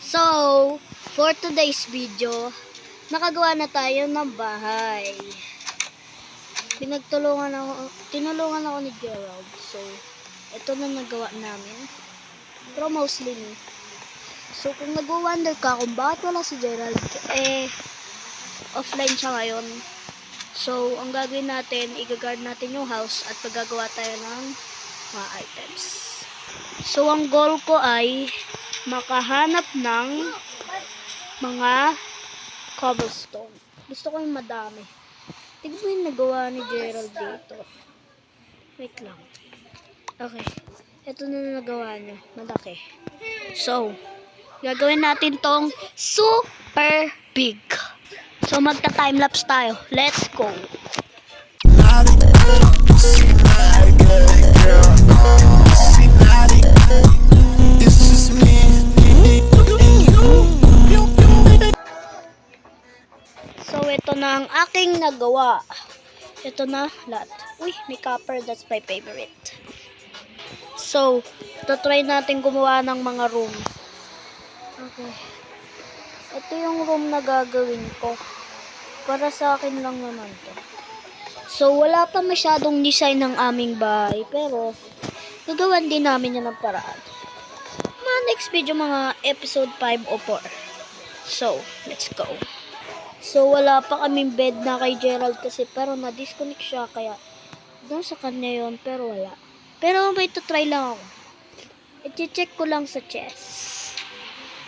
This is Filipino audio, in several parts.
So, for today's video, nakagawa na tayo ng bahay. Tinulungan ako ni Gerald. So, ito na nagawa namin. Pero mostly me. So, kung nag-wonder ka kung bakit wala si Gerald, offline siya ngayon. So, ang gagawin natin, i-guard natin yung house at paggagawa tayo ng mga items. So, ang goal ko ay makahanap ng mga cobblestone. Gusto ko yung madami. Tignan mo yung nagawa ni Gerald dito. Wait lang. Okay. Ito na nagawa niya. Malaki. So, gagawin natin tong super big. So, magta-timelapse tayo. Let's go! So, ito na ang aking nagawa. Ito na lahat. Uy, may copper. That's my favorite. So, try natin gumawa ng mga room. Okay. Ito yung room na gagawin ko. Para sa akin lang naman to. So, wala pa masyadong design ng aming bahay. Pero, gagawan din namin yan ng paraan. Mga next video, mga episode 5 o 4. So, let's go. So, wala pa kaming bed na kay Gerald kasi pero na-disconnect siya. Kaya, doon sa kanya yun. Pero wala. Pero may try lang ako. I-check ko lang sa chest.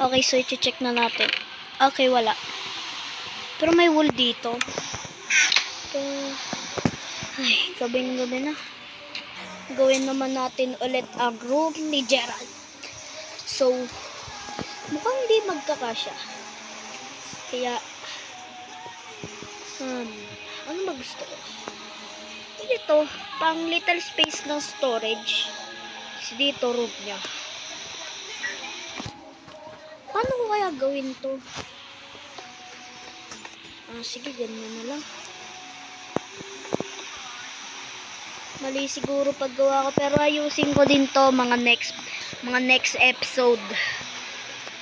Okay, so i-check na natin. Okay, wala. Pero may wool dito. Ay, gabing-gabi na. Gawin naman natin ulit ang room ni Gerald. So, mukhang hindi magkakasya. Kaya, ano ba gusto ko? Dito, pang little space ng storage. Kasi dito, room niya. Paano ko kaya gawin to? Sige, ganyan na lang. Mali siguro paggawa ko, pero ayusin ko din to mga next episode.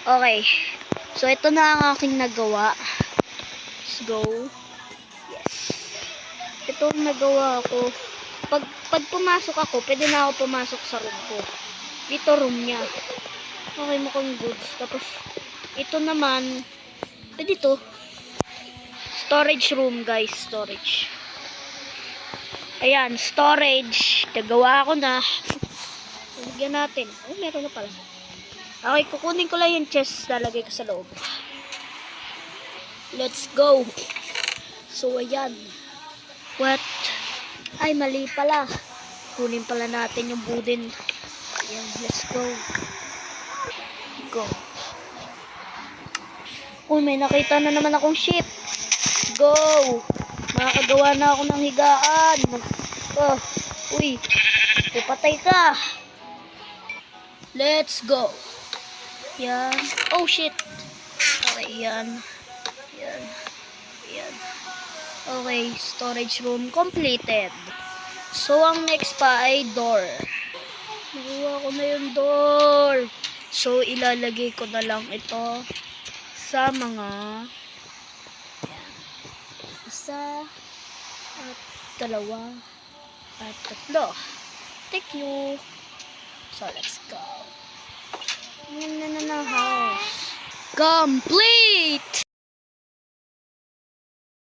Okay. So, ito na ang aking nagawa. Let's go. Yes. Ito ang nagawa ko. Pag pumasok ako, pwede na ako pumasok sa room ko. Dito room niya. Okay, mukhang goods. Tapos, ito naman, pwede to. Storage room, guys. Storage. Ayan, storage. Nagawa ko na. Lagyan natin. Oh, meron na pala. Okay, kukunin ko lang yung chest. Lalagay ko sa loob. Let's go. So, ayan. What? Ay, mali pala. Kunin pala natin yung wooden. Ayan, let's go. Go. Oh, may nakita na naman akong ship. Go! Makakagawa na ako ng higaan. Uy, pupatay ka. Let's go. Yan. Oh, shit. Okay, yan. Yan. Yan. Okay, storage room completed. So, ang next pa ay door. Nakuha ko na yung door. So, ilalagay ko na lang ito sa mga isa at dalawa at tatlo. Thank you. So, let's go. House complete!